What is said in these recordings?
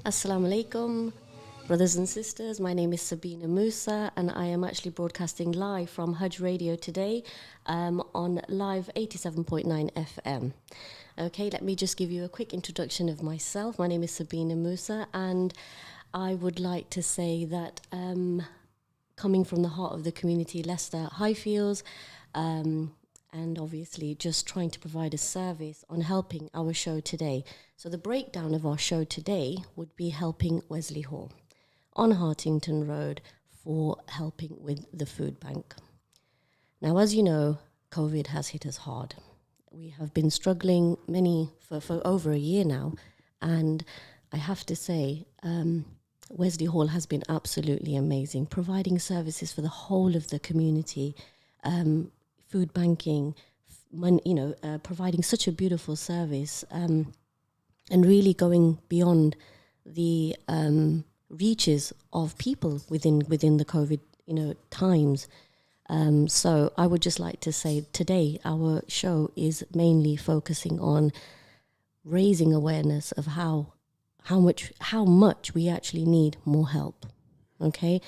Assalamu alaikum, brothers and sisters. My name is Sabina Moosa, and I am actually broadcasting live from Haj Radio today on live 87.9 FM. Okay, let me just give you a quick introduction of myself. My name is Sabina Moosa, and I would like to say that coming from the heart of the community, Leicester Highfields, and obviously just trying to provide a service on helping our show today. So the breakdown of our show today would be helping Wesley Hall on Hartington Road for helping with the food bank. Now, as you know, COVID has hit us hard. We have been struggling for over a year now, and I have to say, Wesley Hall has been absolutely amazing, providing services for the whole of the community, food banking, providing such a beautiful service, and really going beyond the reaches of people within the COVID times. So I would just like to say today our show is mainly focusing on raising awareness of how much we actually need more help. Okay,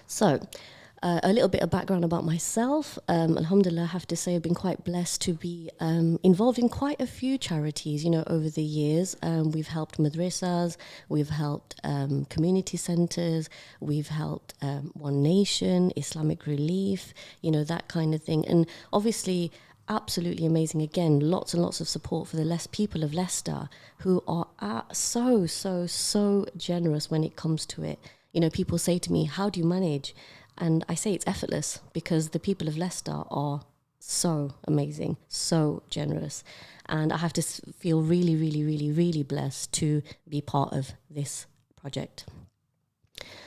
so. A little bit of background about myself. Alhamdulillah, I have to say I've been quite blessed to be involved in quite a few charities, over the years. We've helped madrasas, we've helped community centres, we've helped One Nation, Islamic Relief, that kind of thing. And obviously, absolutely amazing. Again, lots and lots of support for the people of Leicester who are so generous when it comes to it. People say to me, how do you manage? And I say it's effortless because the people of Leicester are so amazing, so generous. And I have to feel really, really, really, really blessed to be part of this project.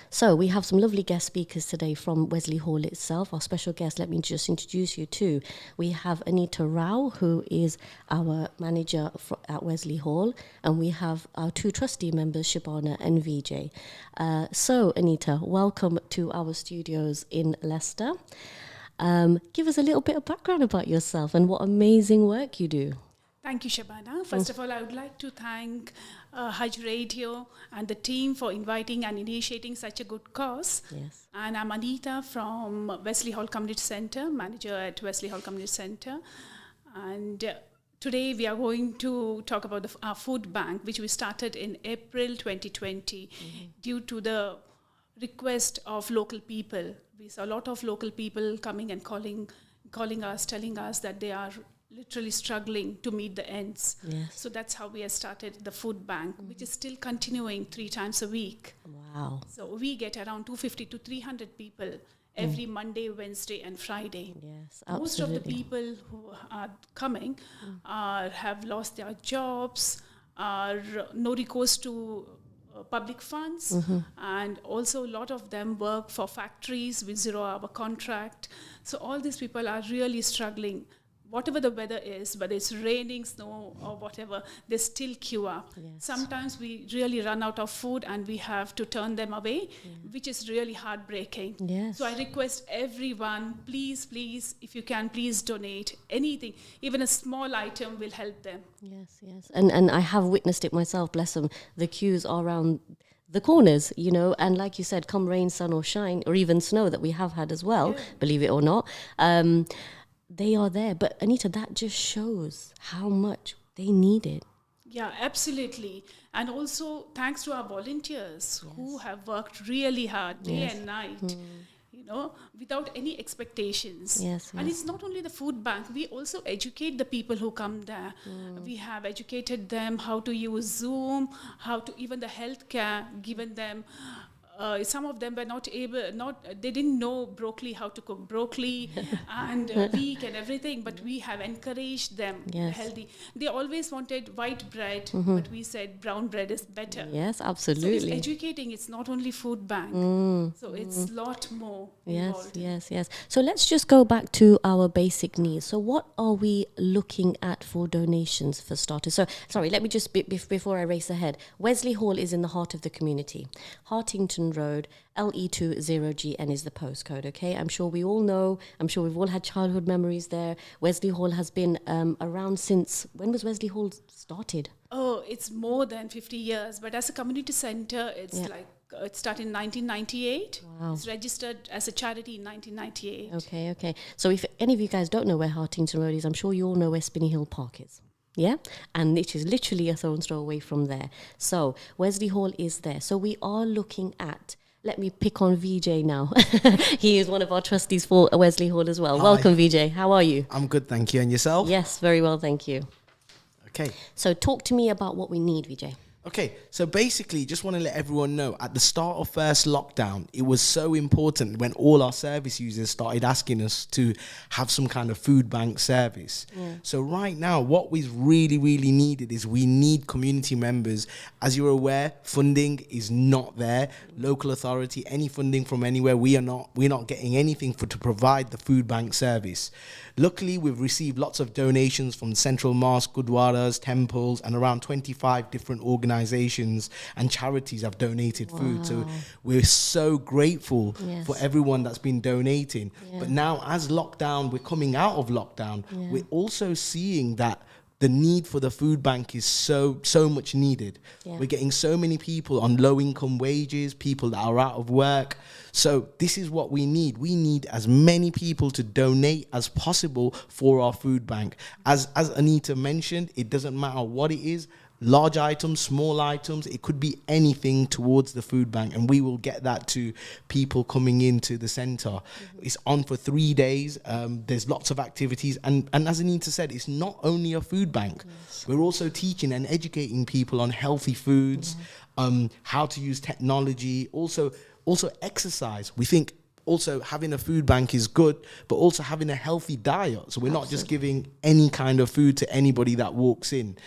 So we have some lovely guest speakers today from Wesley Hall itself. Our special guest, let me just introduce you to. We have Anita Rao, who is our manager at Wesley Hall, and we have our two trustee members, Shabana and VJ. So Anita, welcome to our studios in Leicester. Give us a little bit of background about yourself and what amazing work you do. Thank you, Shabana. First of all, I would like to thank Haj Radio and the team for inviting and initiating such a good cause. Yes. And I'm Anita from Wesley Hall Community Centre, manager at Wesley Hall Community Centre. And today we are going to talk about our food bank, which we started in April 2020 due to the request of local people. We saw a lot of local people coming and calling us, telling us that they are literally struggling to meet the ends. Yes. So that's how we have started the food bank, which is still continuing 3 times a week. Wow. So we get around 250 to 300 people every Monday, Wednesday and Friday. Yes, absolutely. Most of the people who are coming have lost their jobs, are no recourse to public funds, and also a lot of them work for factories with 0-hour contract. So all these people are really struggling. Whatever the weather is, whether it's raining, snow or whatever, they still queue up. Yes. Sometimes we really run out of food and we have to turn them away, which is really heartbreaking. Yes. So I request everyone, please, if you can, please donate anything. Even a small item will help them. Yes. And I have witnessed it myself, bless them. The queues are around the corners, and like you said, come rain, sun or shine, or even snow that we have had as well, believe it or not. They are there. But Anita, that just shows how much they need it. Yeah, absolutely. And also thanks to our volunteers who have worked really hard day and night, without any expectations. Yes. And it's not only the food bank, we also educate the people who come there. We have educated them how to use Zoom, how to even the healthcare, given them some of them were they didn't know how to cook broccoli and wheat and everything, but we have encouraged them healthy. They always wanted white bread, but we said brown bread is better. Yes, absolutely. So it's educating, it's not only food bank. So it's a lot more involved. Yes. So let's just go back to our basic needs. So what are we looking at for donations for starters? So, sorry, let me just, before I race ahead, Wesley Hall is in the heart of the community. Hartington Hartington Road, LE20GN is the postcode, okay? I'm sure we all know, I'm sure we've all had childhood memories there. Wesley Hall has been around since, when was Wesley Hall started? Oh, it's more than 50 years, but as a community center, it's it started in 1998. Wow. It's registered as a charity in 1998. Okay. So if any of you guys don't know where Hartington Road is, I'm sure you all know where Spinney Hill Park is. Yeah? And it is literally a stone's throw away from there. So Wesley Hall is there. So we are looking at, let me pick on VJ now. He is one of our trustees for Wesley Hall as well. Hi. Welcome, VJ. How are you? I'm good, thank you. And yourself? Yes, very well, thank you. Okay. So talk to me about what we need, VJ. Okay, so basically, just want to let everyone know, at the start of first lockdown, it was so important when all our service users started asking us to have some kind of food bank service. Yeah. So right now, what we really, really needed is we need community members. As you're aware, funding is not there. Local authority, any funding from anywhere, we're not getting anything to provide the food bank service. Luckily, we've received lots of donations from Central Mosque, Gurdwaras, temples, and around 25 different organizations and charities have donated food. So we're so grateful for everyone that's been donating. Yeah. But now, as we're coming out of lockdown, we're also seeing that the need for the food bank is so much needed. Yeah. We're getting so many people on low income wages, people that are out of work. So this is what we need. We need as many people to donate as possible for our food bank. As Anita mentioned, it doesn't matter what it is. Large items, small items, it could be anything towards the food bank, and we will get that to people coming into the centre. Mm-hmm. It's on for 3 days. There's lots of activities, and as Anita said, it's not only a food bank. Yes. We're also teaching and educating people on healthy foods, how to use technology, also exercise. We think also having a food bank is good, but also having a healthy diet. So we're not just giving any kind of food to anybody that walks in.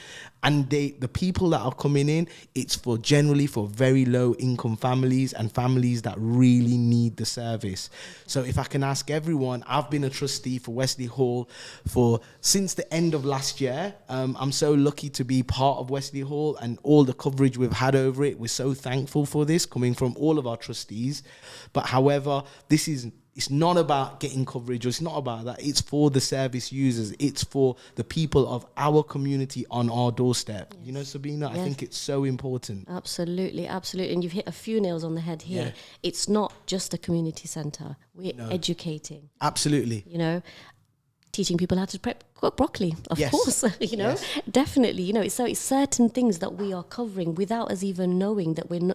And the people that are coming in, it's generally for very low income families and families that really need the service. So if I can ask everyone, I've been a trustee for Wesley Hall since the end of last year. I'm so lucky to be part of Wesley Hall and all the coverage we've had over it. We're so thankful for this coming from all of our trustees. But however, it's not about getting coverage, or it's not about that. It's for the service users. It's for the people of our community on our doorstep. Yes. You know, Sabina, I think it's so important. Absolutely. And you've hit a few nails on the head here. Yeah. It's not just a community centre. We're educating. Absolutely. You know, teaching people how to cook broccoli, of course, definitely, it's certain things that we are covering without us even knowing that we're,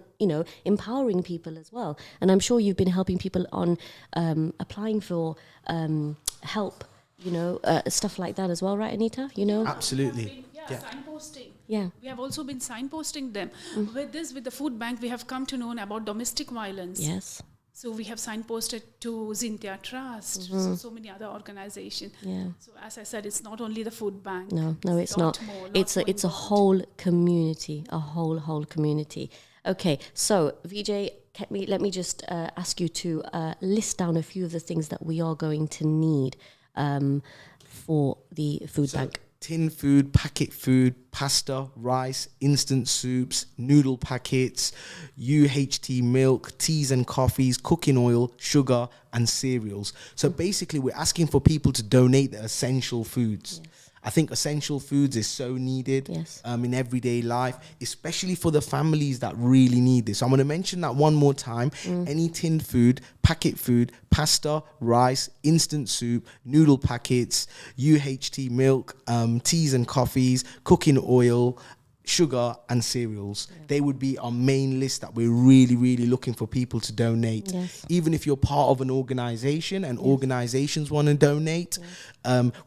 empowering people as well. And I'm sure you've been helping people on applying for help, stuff like that as well, right, Anita? Absolutely. Signposting. Yeah. We have also been signposting them. With the food bank, we have come to know about domestic violence. Yes. So we have signposted to Zintia Trust, so many other organizations. Yeah. So as I said, it's not only the food bank. No, it's not. It's a whole community, a whole community. Okay, so VJ, let me just ask you to list down a few of the things that we are going to need for the food bank. Tin food, packet food, pasta, rice, instant soups, noodle packets, UHT milk, teas and coffees, cooking oil, sugar, and cereals. So basically, we're asking for people to donate the essential foods. Yes. I think essential foods is so needed in everyday life, especially for the families that really need this. So I'm going to mention that one more time. Any tin food, packet food, pasta, rice, instant soup, noodle packets, UHT milk, teas and coffees, cooking oil, sugar, and cereals. They would be our main list that we're really, really looking for people to donate. Yes. Even if you're part of an organization and organizations want to donate,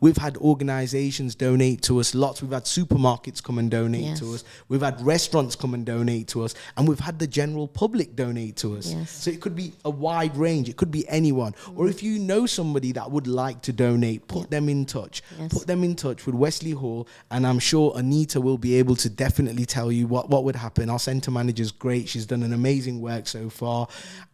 we've had organizations donate to us lots. We've had supermarkets come and donate to us. We've had restaurants come and donate to us, and we've had the general public donate to us. Yes. So it could be a wide range. It could be anyone. Or if you know somebody that would like to donate, put them in touch. Yes. Put them in touch with Wesley Hall, and I'm sure Anita will be able to definitely tell you what would happen. Our centre manager's great. She's done an amazing work so far.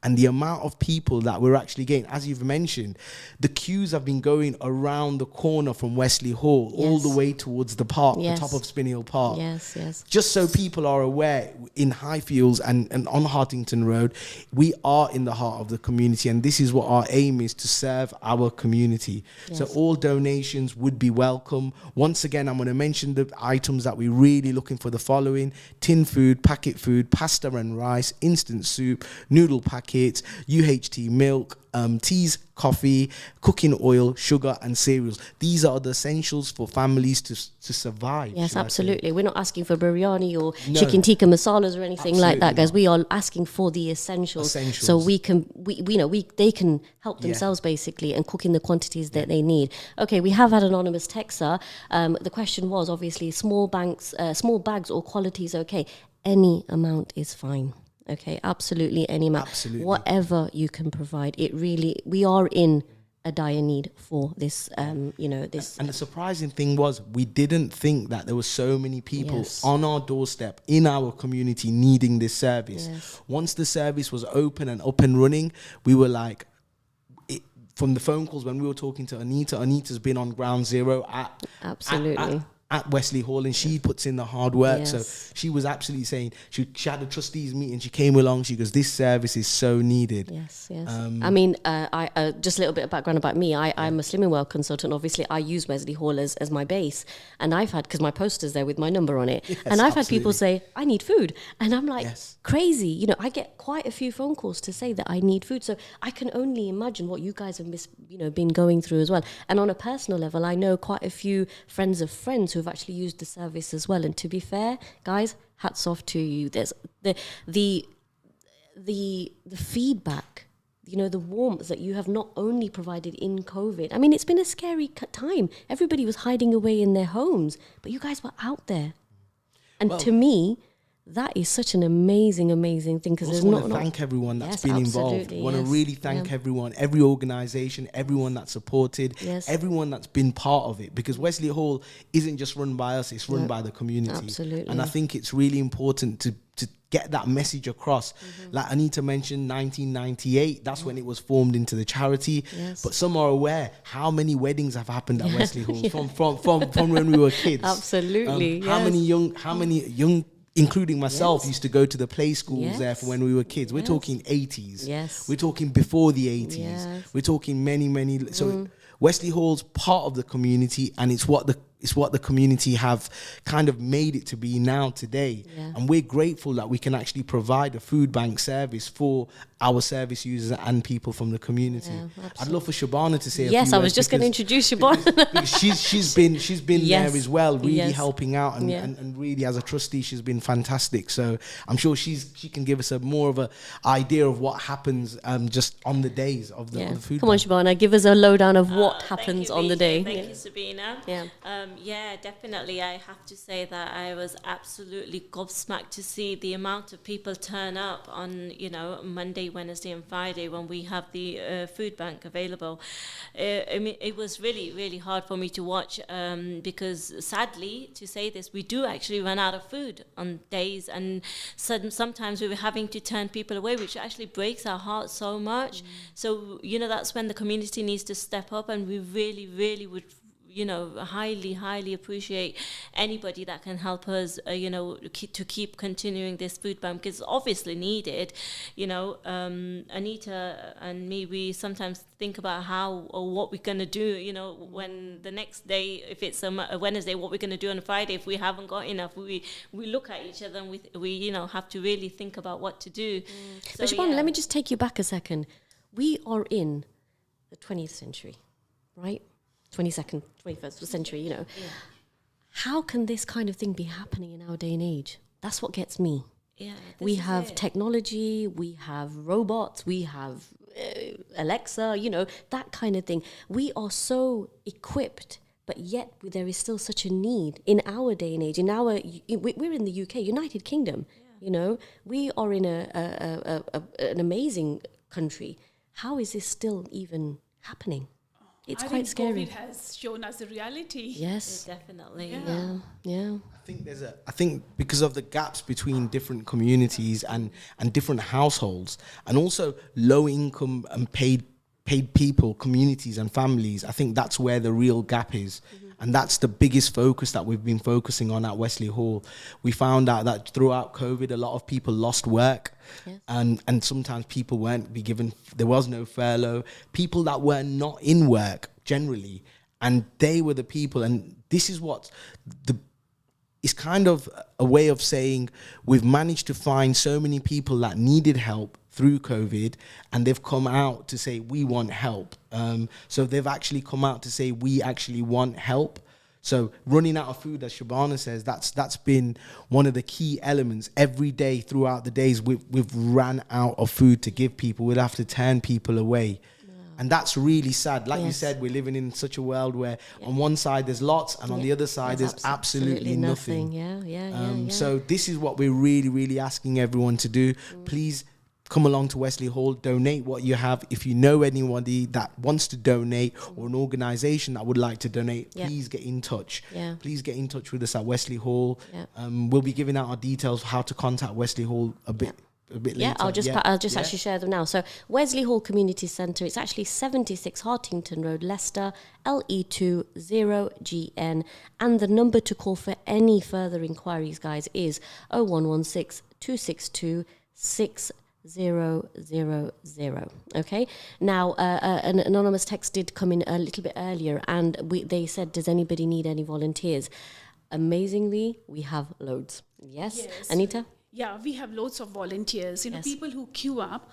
And the amount of people that we're actually getting, as you've mentioned, the queues have been going around the corner from Wesley Hall all the way towards the park, the top of Spinhill Park. Yes. Just so people are aware, in Highfields and on Hartington Road, we are in the heart of the community, and this is what our aim is, to serve our community. So all donations would be welcome. Once again, I'm going to mention the items that we're really looking for: the following: tin food, packet food, pasta and rice, instant soup, noodle packets, UHT milk, teas, coffee, cooking oil, sugar and cereals. These are the essentials for families to survive. Yes, absolutely. We're not asking for biryani or chicken tikka masalas or anything like that, guys. We are asking for the essentials. So they can help themselves basically and cook in the quantities that they need. Okay, we have had an anonymous texter. The question was obviously small bags or quality is okay. Any amount is fine. Okay, absolutely any amount. Absolutely. Whatever you can provide. We are in a dire need for this, this. And the surprising thing was, we didn't think that there were so many people on our doorstep in our community needing this service. Once the service was open and up and running, we were like, from the phone calls when we were talking to Anita's been on ground zero at Wesley Hall, and she puts in the hard work. So she was absolutely saying, she had a trustees meeting, she came along, she goes, this service is so needed. Yes. I mean, I just a little bit of background about me. I'm a Slimming Well consultant. Obviously, I use Wesley Hall as my base, and I've had, because my poster's there with my number on it, and I've had people say, I need food, and I'm like, crazy. I get quite a few phone calls to say that I need food, so I can only imagine what you guys have been going through as well. And on a personal level, I know quite a few friends of friends who've actually used the service as well. And to be fair, guys, hats off to you. There's the feedback, the warmth that you have not only provided in COVID. I mean, it's been a scary time. Everybody was hiding away in their homes, but you guys were out there. And to me, that is such an amazing thing, because there's want to thank everyone that's been involved. Want to really thank everyone, every organisation, everyone that supported, everyone that's been part of it, because Wesley Hall isn't just run by us, it's run by the community. Absolutely. And I think it's really important to get that message across. Like Anita mentioned, 1998, that's when it was formed into the charity. But some are aware how many weddings have happened at Wesley Hall from when we were kids. Absolutely. How many young including myself, used to go to the play schools there for when we were kids. We're talking 80s. We're talking before the 80s. We're talking many. So Wesley Hall's part of the community, and it's what the community have kind of made it to be now today. And we're grateful that we can actually provide a food bank service for our service users and people from the community. I'd love for Shabana to say a few words. I was just going to introduce Shabana. she's been there as well, really helping out, and really as a trustee, she's been fantastic. So I'm sure she can give us a more of a idea of what happens just on the days of the food Come bank. on, Shabana, give us a lowdown of what happens on the day. Thank you, Sabina. Definitely. I have to say that I was absolutely gobsmacked to see the amount of people turn up on, Monday, Wednesday and Friday when we have the food bank available. I mean, it was really, really hard for me to watch because sadly, to say this, we do actually run out of food on days, and sometimes we were having to turn people away, which actually breaks our hearts so much. So, that's when the community needs to step up, and we really, really would highly appreciate anybody that can help us, to keep continuing this food bank, because it's obviously needed. Anita and me, we sometimes think about how or what we're going to do, when the next day, if it's a Wednesday, what we're going to do on a Friday if we haven't got enough. We look at each other and we have to really think about what to do. But Shabana, let me just take you back a second. We are in the 20th century, right? 22nd, 21st century, How can this kind of thing be happening in our day and age? That's what gets me. We have technology, we have robots, we have Alexa, that kind of thing. We are so equipped, but yet there is still such a need in our day and age. We're in the UK, United Kingdom, we are in an amazing country. How is this still even happening? It's I quite think scary. COVID has shown us the reality. Yes. Definitely. Yeah. I think because of the gaps between different communities and different households, and also low income and paid people, communities and families, I think that's where the real gap is. And that's the biggest focus that we've been focusing on at Wesley Hall. We found out that throughout COVID, a lot of people lost work. Yes. And sometimes people weren't be given, there was no furlough. People that were not in work generally, and they were the people. And this is what it's kind of a way of saying we've managed to find so many people that needed help through COVID, and they've come out to say we want help. So they've actually come out to say we actually want help. So running out of food, as Shabana says, that's been one of the key elements. Every day throughout the days, we've ran out of food to give people. We'll have to turn people away. And that's really sad. Like you said, we're living in such a world where on one side there's lots, and on the other side there's absolutely nothing. Yeah. So this is what we're really, really asking everyone to do. Please come along to Wesley Hall, donate what you have. If you know anybody that wants to donate, or an organisation that would like to donate, please get in touch. Please get in touch with us at Wesley Hall. We'll be giving out our details how to contact Wesley Hall a bit later. I'll just actually share them now. So Wesley Hall Community Centre, it's actually 76 Hartington Road, Leicester, LE2 0GN, and the number to call for any further inquiries, guys, is 0116 262 6000. Okay. Now, an anonymous text did come in a little bit earlier, and they said, "Does anybody need any volunteers?" Amazingly, we have loads. Yes. Anita? Yeah, we have loads of volunteers. People who queue up,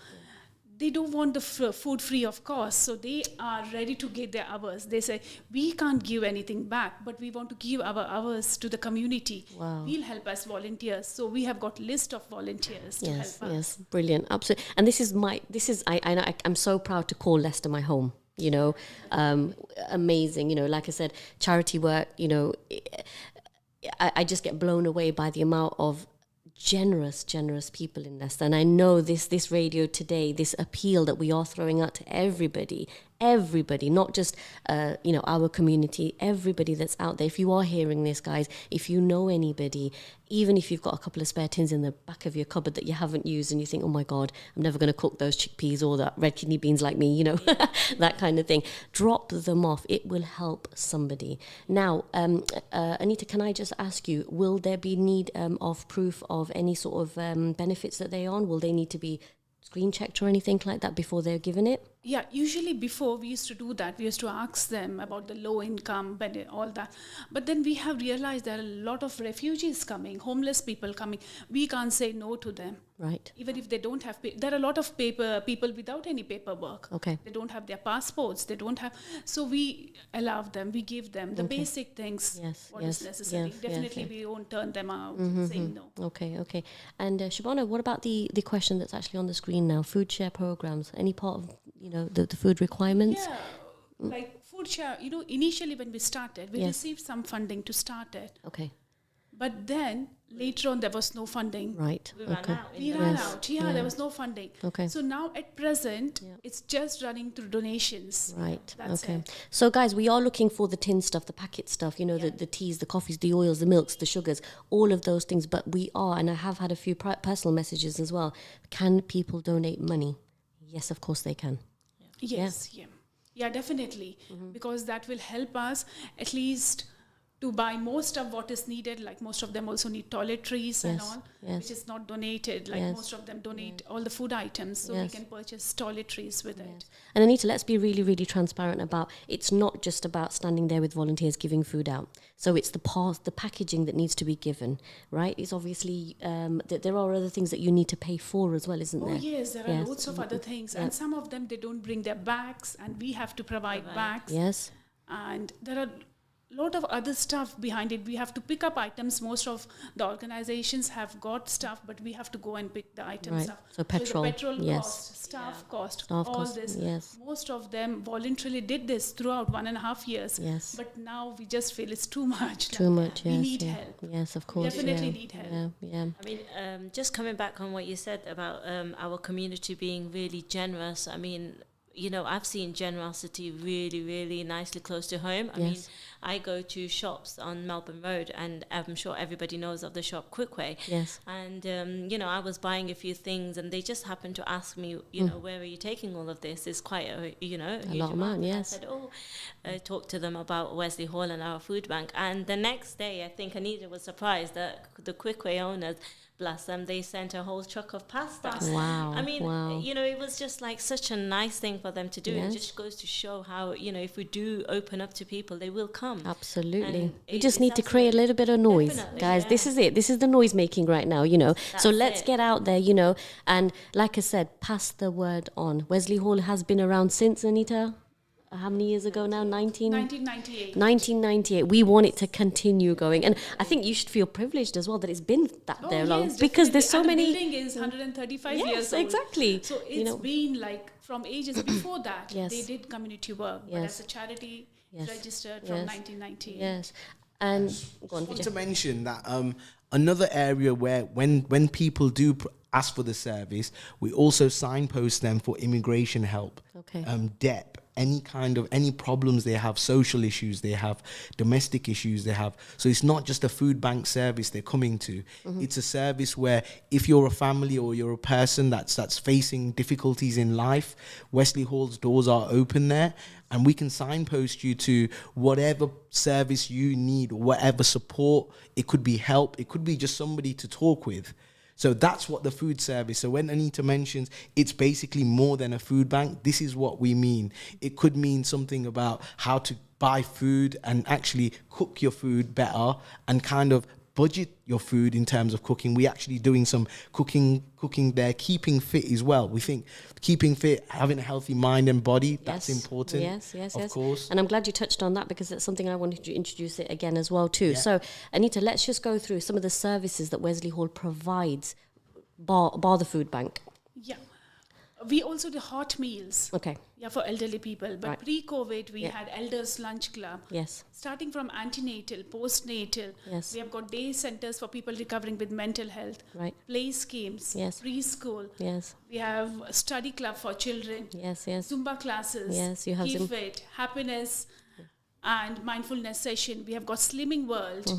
they don't want the food free of cost, so they are ready to give their hours. They say, we can't give anything back, but we want to give our hours to the community. Wow. We'll help us volunteers. So we have got list of volunteers to help us. Yes, brilliant, absolutely. And I'm so proud to call Leicester my home. Amazing. Like I said, charity work. I just get blown away by the amount of generous people in Leicester. And I know this radio today, this appeal that we are throwing out to everybody, not just our community, everybody that's out there. If you are hearing this, guys, if you know anybody, even if you've got a couple of spare tins in the back of your cupboard that you haven't used, and you think, oh my God, I'm never going to cook those chickpeas or that red kidney beans like me, that kind of thing, drop them off. It will help somebody. Now, Anita, can I just ask you, will there be need of proof of any sort of benefits that they're on? Will they need to be screen checked or anything like that before they're given it? Yeah, usually before we used to do that, we used to ask them about the low income, all that. But then we have realized there are a lot of refugees coming, homeless people coming. We can't say no to them. Right. Even if they don't have, there are a lot of people without any paperwork. Okay. They don't have their passports. They don't have. So we allow them. We give them the basic things. What is necessary. Definitely, we won't turn them out saying no. Okay. And Shabana, what about the question that's actually on the screen now? Food share programs. Any part of the food requirements? Yeah, like food share. Initially when we started, we received some funding to start it. Okay. But then later on, there was no funding. Right. We ran out. We ran out. There was no funding. Okay. So now at present, it's just running through donations. Right. That's okay. it. So guys, we are looking for the tin stuff, the packet stuff, the teas, the coffees, the oils, the milks, the sugars, all of those things. But we are, and I have had a few personal messages as well. Can people donate money? Yes, of course they can. Yes. Yeah, definitely. Because that will help us at least to buy most of what is needed. Like most of them also need toiletries and all, which is not donated. Like most of them donate all the food items, so we can purchase toiletries with it. And Anita, let's be really, really transparent about, it's not just about standing there with volunteers giving food out. So it's the packaging that needs to be given, right? It's obviously, there are other things that you need to pay for as well, isn't there? Oh yes, there are loads of other things. And some of them, they don't bring their bags, and we have to provide bags. Yes. And there are lot of other stuff behind it. We have to pick up items. Most of the organizations have got stuff, but we have to go and pick the items up. So petrol, the petrol cost, staff cost, this. Yes. Most of them voluntarily did this throughout 1.5 years. Yes. But now we just feel it's too much. Too much, yes. We need help. Yes, of course. Definitely need help. Yeah. I mean, just coming back on what you said about our community being really generous, I mean, I've seen generosity really, really nicely close to home. I mean, I go to shops on Melbourne Road, and I'm sure everybody knows of the shop Quickway. Yes. And, I was buying a few things, and they just happened to ask me, where are you taking all of this? It's quite a lot of money, yes. I said, talk to them about Wesley Hall and our food bank. And the next day, I think Anita was surprised that the Quickway owners, bless them, they sent a whole truck of pasta. Wow. I mean, wow. It was just like such a nice thing for them to do. Yes. It just goes to show how, if we do open up to people, they will come. Absolutely. And We just need to create a little bit of noise. Definitely, Guys, yeah. This is it. This is the noise making right now, So let's get out there, and like I said, pass the word on. Wesley Hall has been around since, Anita? How many years ago now? 1998. 1998. We want it to continue going. And I think you should feel privileged as well that it's been there long. Yes, because there's so and many... The building is 135 years Yes, old. exactly. So it's been like from ages before that, Yes. they did community work. But Yes. as a charity, Yes. registered from Yes. 1998. Yes. And go on, I want Vijay. to mention that another area where when people do ask for the service, we also signpost them for immigration help, Okay. debt, any problems they have, social issues they have, domestic issues they have. So it's not just a food bank service they're coming to. It's a service where if you're a family or you're a person that's facing difficulties in life, Wesley Hall's doors are open there, and we can signpost you to whatever service you need, whatever support. It could be help, it could be just somebody to talk with. So that's what the food service. So when Anita mentions it's basically more than a food bank, this is what we mean. It could mean something about how to buy food and actually cook your food better and kind of budget your food in terms of cooking. We're actually doing some cooking there, keeping fit as well. We think keeping fit, having a healthy mind and body, that's important. Yes. Of course. And I'm glad you touched on that because that's something I wanted to introduce it again as well too. Yeah. So Anita, let's just go through some of the services that Wesley Hall provides, bar the food bank. Yeah. We also do hot meals. Okay. Yeah, for elderly people. But Right. pre-COVID, we had Elders Lunch Club. Yes. Starting from antenatal, postnatal. Yes. We have got day centers for people recovering with mental health. Right. Play schemes. Yes. Preschool. Yes. We have a study club for children. Yes. Zumba classes. Yes, you have Keep Zumba. Fit, happiness, and mindfulness session. We have got Slimming World.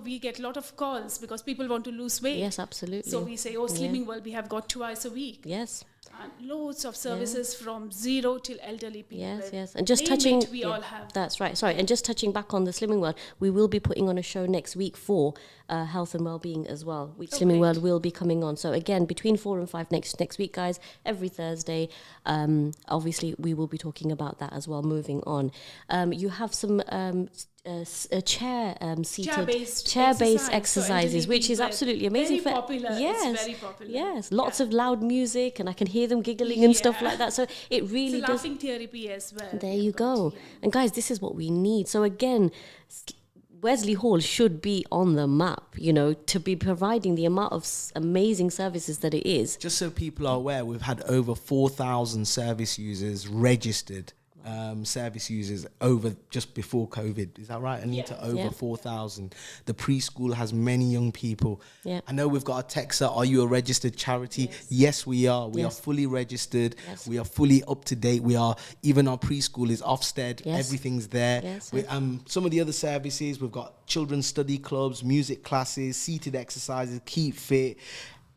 We get a lot of calls because people want to lose weight. Yes, absolutely. So we say, Slimming World, we have got twice a week. Yes. And loads of services from zero till elderly people. Yes. And just Name touching... it, we all have. That's right. Sorry. And just touching back on the Slimming World, we will be putting on a show next week for health and well-being as well. Slimming great. World will be coming on. So again, between 4 and 5 next week, guys, every Thursday. Obviously, we will be talking about that as well, moving on. You have some... chair-based exercises, which is absolutely amazing. Very popular. Yes, It's very popular. Yes, lots of loud music, and I can hear them giggling and stuff Yeah. like that. So it really It's does. laughing therapy as well. There you go. And guys, this is what we need. So again, Wesley Hall should be on the map, to be providing the amount of amazing services that it is. Just so people are aware, we've had over 4,000 service users registered. Service users over just before COVID. Is that right, Anita? Yeah. Over Yeah. 4,000. The preschool has many young people. Yeah. I know we've got a text. Are you a registered charity? Yes, we are. We are Yes. fully registered. Yes. We are fully up to date. Even our preschool is Ofsted. Yes. Everything's there. Yes, Some of the other services, we've got children's study clubs, music classes, seated exercises, Keep Fit,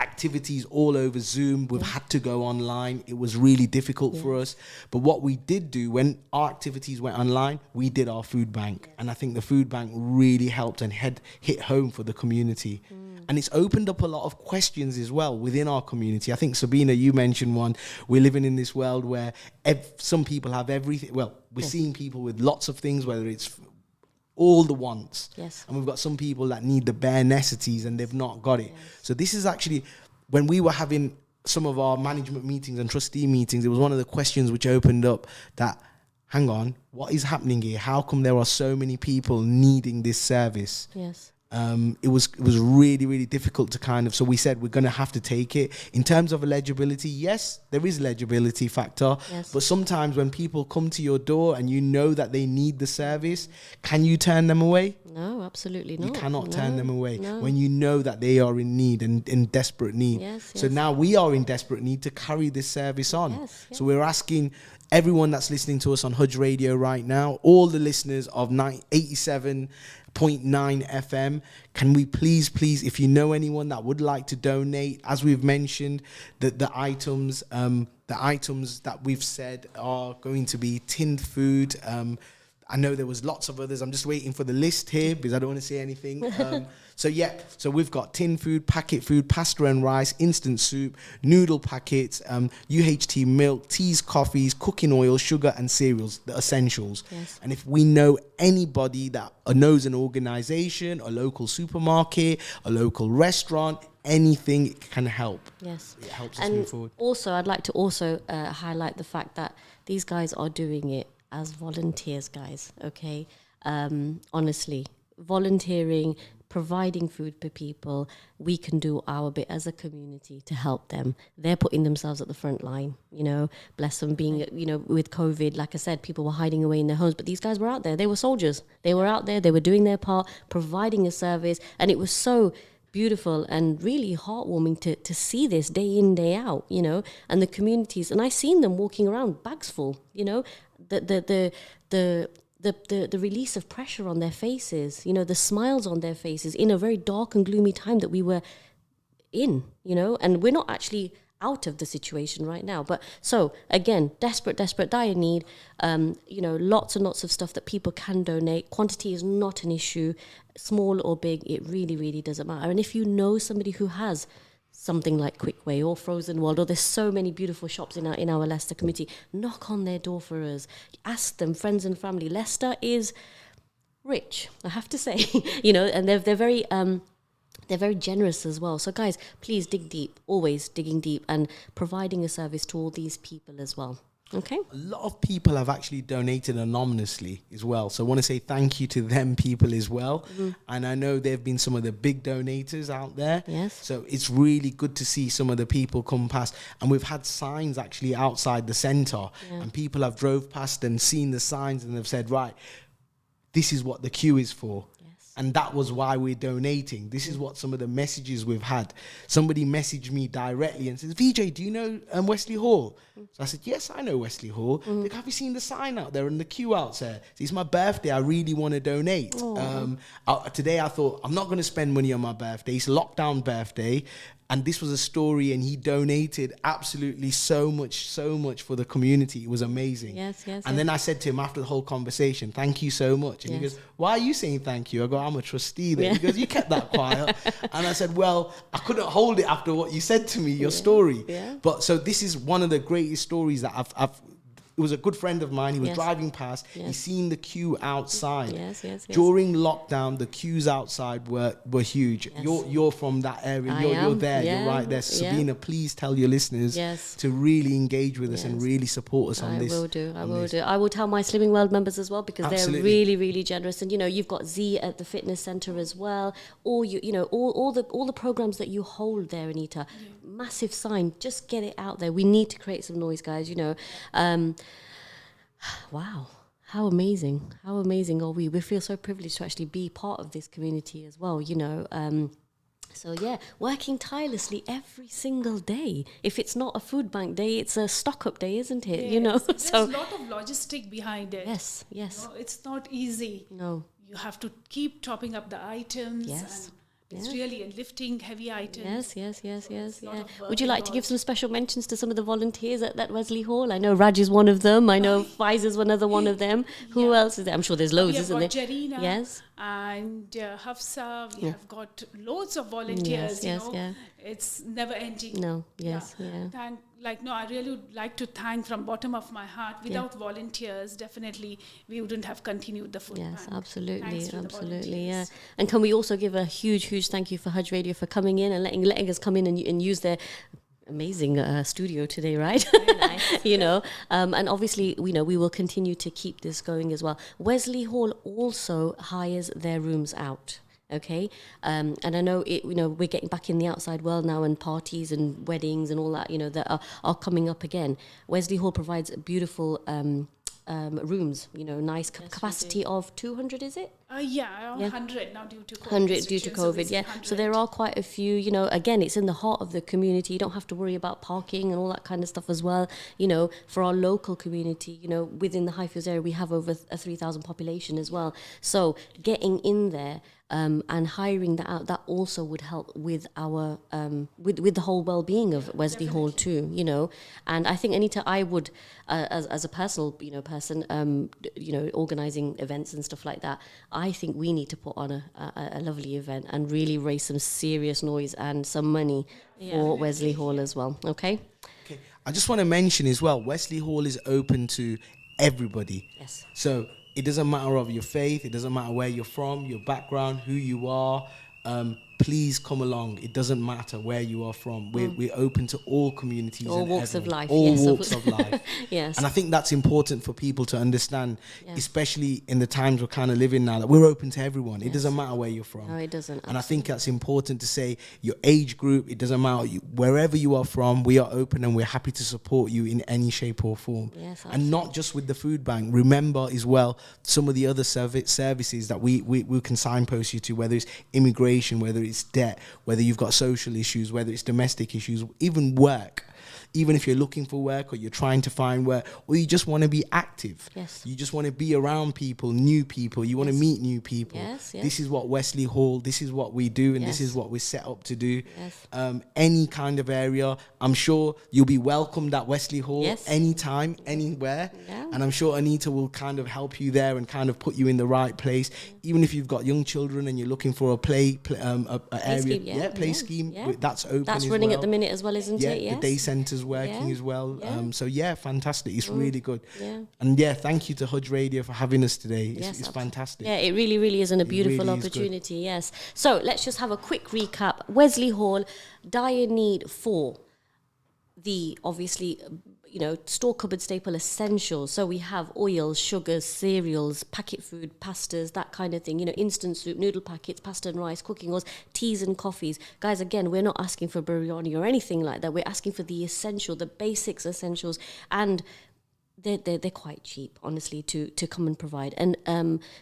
activities all over Zoom. We've had to go online. It was really difficult for us. But what we did do when our activities went online, we did our food bank. And I think the food bank really helped and hit home for the community. And it's opened up a lot of questions as well within our community. I think, Sabina, you mentioned one. We're living in this world where some people have everything. Well, we're seeing people with lots of things, whether it's all the wants. Yes. And we've got some people that need the bare necessities and they've not got it. So this is actually, when we were having some of our management meetings and trustee meetings, it was one of the questions which opened up that, hang on, what is happening here? How come there are so many people needing this service? Yes. It was really, really difficult to kind of, so we said we're going to have to take it. In terms of eligibility, yes, there is eligibility factor, Yes. but sometimes when people come to your door and you know that they need the service, can you turn them away? No, absolutely not. You cannot turn them away no. when you know that they are in need and in desperate need. Yes, So yes. now we are in desperate need to carry this service on. Yes, yes. So we're asking everyone that's listening to us on Haj Radio right now, all the listeners of 87.9 FM, can we please, if you know anyone that would like to donate, as we've mentioned, the items that we've said are going to be tinned food. I know there was lots of others. I'm just waiting for the list here because I don't want to say anything. So we've got tin food, packet food, pasta and rice, instant soup, noodle packets, UHT milk, teas, coffees, cooking oil, sugar and cereals, the essentials. Yes. And if we know anybody that knows an organization, a local supermarket, a local restaurant, anything can help. Yes. It helps us And move forward. also, I'd like to also highlight the fact that these guys are doing it as volunteers, guys. Okay, honestly, volunteering, providing food for people, we can do our bit as a community to help them. They're putting themselves at the front line, you know, bless them, being, you know, with COVID, like I said, people were hiding away in their homes, but these guys were out there. They were soldiers. They were out there. They were doing their part, providing a service. And it was so beautiful and really heartwarming to see this day in, day out, you know, and the communities. And I seen them walking around, bags full, you know, the release of pressure on their faces, you know, the smiles on their faces in a very dark and gloomy time that we were in, you know, and we're not actually out of the situation right now. But so again, desperate, dire need, you know, lots and lots of stuff that people can donate. Quantity is not an issue, small or big, it really, really doesn't matter. And if you know somebody who has something like Quickway or Frozen World, or there's so many beautiful shops in our Leicester community, knock on their door for us. Ask them, friends and family. Leicester is rich, I have to say, you know, and they're very generous as well. So guys, please dig deep, always digging deep and providing a service to all these people as well. Okay. A lot of people have actually donated anonymously as well. So I want to say thank you to them people as well. Mm-hmm. And I know there have been some of the big donators out there. Yes. So it's really good to see some of the people come past. And we've had signs actually outside the centre. Yeah. And people have drove past and seen the signs and have said, right, this is what the queue is for. And that was why we're donating. This is what some of the messages we've had. Somebody messaged me directly and says, VJ, do you know Wesley Hall? So I said, yes, I know Wesley Hall. Like, have you seen the sign out there and the queue out there? It's my birthday. I really want to donate. Today I thought, I'm not going to spend money on my birthday. It's a lockdown birthday. And this was a story, and he donated absolutely so much for the community. It was amazing. Yes. And then I said to him after the whole conversation, thank you so much. And he goes, why are you saying thank you? I go, I'm a trustee there. He goes, you kept that quiet. And I said, well, I couldn't hold it after what you said to me, your story. Yeah. But so this is one of the greatest stories that I've it was a good friend of mine. He was driving past. He seen the queue outside. Yes. During lockdown, the queues outside were huge. Yes. You're from that area. You're there. Yeah. You're right there. Sabina, please tell your listeners to really engage with us and really support us on this. I will do. I will tell my Slimming World members as well, because they're really, really generous. And you know, you've got Z at the fitness center as well. Or you know, all the programs that you hold there, Anita. Massive sign. Just get it out there. We need to create some noise, guys. You know. Wow, how amazing are we? We feel so privileged to actually be part of this community as well, you know. So yeah, working tirelessly every single day. If it's not a food bank day, it's a stock up day, isn't it? Yes. You know, there's a lot of logistic behind it. Yes. You know, it's not easy. No. You have to keep topping up the items. Yes. And it's really lifting heavy items. Yes. Yeah. Would you like to give some special mentions to some of the volunteers at Wesley Hall? I know Raj is one of them. I know Faiza's another one of them. Who else is there? I'm sure there's loads, isn't there? Jarina, yes. And Hafsa. We have got loads of volunteers. Yes. It's never ending. No. Yes. Yeah. And I really would like to thank from bottom of my heart. Without volunteers, definitely we wouldn't have continued the food bank. Yes, absolutely. Yeah. Volunteers. And can we also give a huge thank you for Haj Radio for coming in and letting us come in and use their amazing studio today, right? Very nice. You know, and obviously, you know, we will continue to keep this going as well. Wesley Hall also hires their rooms out. Okay, and I know we're getting back in the outside world now, and parties and weddings and all that, that are coming up again. Wesley Hall provides beautiful rooms, nice capacity of 200, is it? Yeah, 100 now due to COVID. 100 due to COVID, yeah. 100. So there are quite a few, again, it's in the heart of the community. You don't have to worry about parking and all that kind of stuff as well. For our local community, within the Highfields area, we have over a 3,000 population as well. So getting in there and hiring that out, that also would help with our with the whole well-being of Wesley Hall too, And I think, Anita, I would, as a personal person, organising events and stuff like that, I think we need to put on a lovely event and really raise some serious noise and some money for Wesley Hall as well. Okay. I just want to mention as well, Wesley Hall is open to everybody. Yes. So it doesn't matter of your faith, it doesn't matter where you're from, your background, who you are. Please come along. It doesn't matter where you are from. We're open to all communities, all and walks of life. All yes, walks of life. Yes. And I think that's important for people to understand, especially in the times we're kind of living now, that we're open to everyone. It doesn't matter where you're from. No, it doesn't. And I think that's important to say. Your age group, it doesn't matter. Wherever you are from, we are open and we're happy to support you in any shape or form. Yes, and not just with the food bank. Remember as well, some of the other services that we can signpost you to, whether it's immigration, whether it's debt, whether you've got social issues, whether it's domestic issues, even work. Even if you're looking for work or you're trying to find work, or you just want to be active. Yes. You just want to be around people, new people. You want to meet new people. Yes, yes. This is what Wesley Hall, this is what we do, and this is what we're set up to do. Yes. Any kind of area, I'm sure you'll be welcomed at Wesley Hall anytime, anywhere. Yeah. And I'm sure Anita will kind of help you there and kind of put you in the right place. Even if you've got young children and you're looking for a play area, scheme, play scheme, that's open. That's running at the minute as well, isn't it? Yeah, the day centre's working as well. Fantastic. It's really good. Yeah. And thank you to Haj Radio for having us today. It's fantastic. Yeah, it really, really is a beautiful really opportunity. Yes. So let's just have a quick recap. Wesley Hall, dire need for the obviously store cupboard staple essentials. So we have oils, sugars, cereals, packet food, pastas, that kind of thing. Instant soup, noodle packets, pasta and rice, cooking oils, teas and coffees. Guys, again, we're not asking for biryani or anything like that. We're asking for the essential, the basics essentials, and they're quite cheap, honestly, to come and provide. And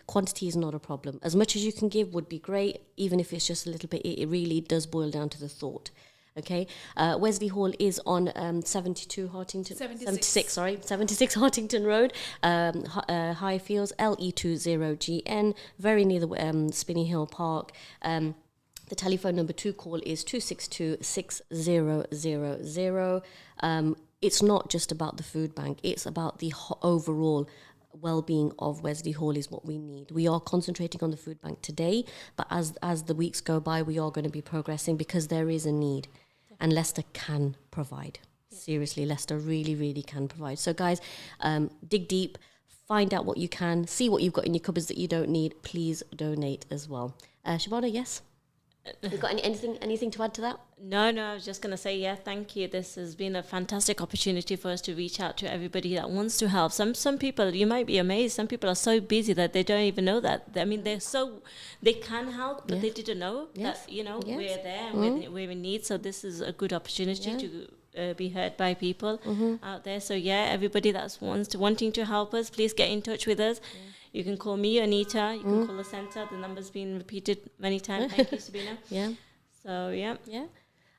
quantity is not a problem. As much as you can give would be great, even if it's just a little bit. It really does boil down to the thought. Okay, Wesley Hall is on 76 Hartington Road, Highfields, LE20GN, very near the Spinney Hill Park. The telephone number to call is 262-6000. It's not just about the food bank, it's about the overall well-being of Wesley Hall is what we need. We are concentrating on the food bank today, but as the weeks go by, we are going to be progressing because there is a need. And Leicester can provide. Seriously, Leicester really, really can provide. So guys, dig deep, find out what you can, see what you've got in your cupboards that you don't need. Please donate as well. Shabana, yes? You got anything to add to that? No, I was just going to say, thank you. This has been a fantastic opportunity for us to reach out to everybody that wants to help. Some people, you might be amazed, some people are so busy that they don't even know that. I mean, they can help, but they didn't know that, we're there and we're in need. So this is a good opportunity to be heard by people out there. So everybody that's wanting to help us, please get in touch with us. You can call me, Anita. You can call the centre. The number's been repeated many times. Thank you, Sabina. So, Yeah.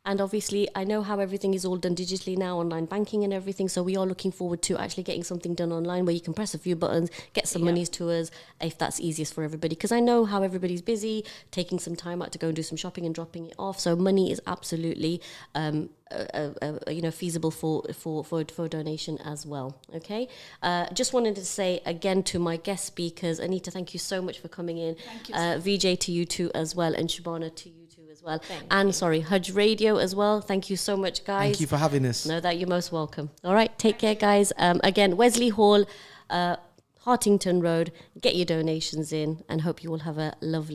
And obviously, I know how everything is all done digitally now, online banking and everything. So we are looking forward to actually getting something done online where you can press a few buttons, get some monies to us, if that's easiest for everybody. Because I know how everybody's busy, taking some time out to go and do some shopping and dropping it off. So money is absolutely feasible for donation as well. Okay. Just wanted to say again to my guest speakers, Anita, thank you so much for coming in. Thank you. VJ to you too as well, and Shabana to you as well. Haj Radio as well. Thank you so much, guys. Thank you for having us. Know that you're most welcome. All right, take care, guys. Again, Wesley Hall, Hartington Road. Get your donations in, and hope you all have a lovely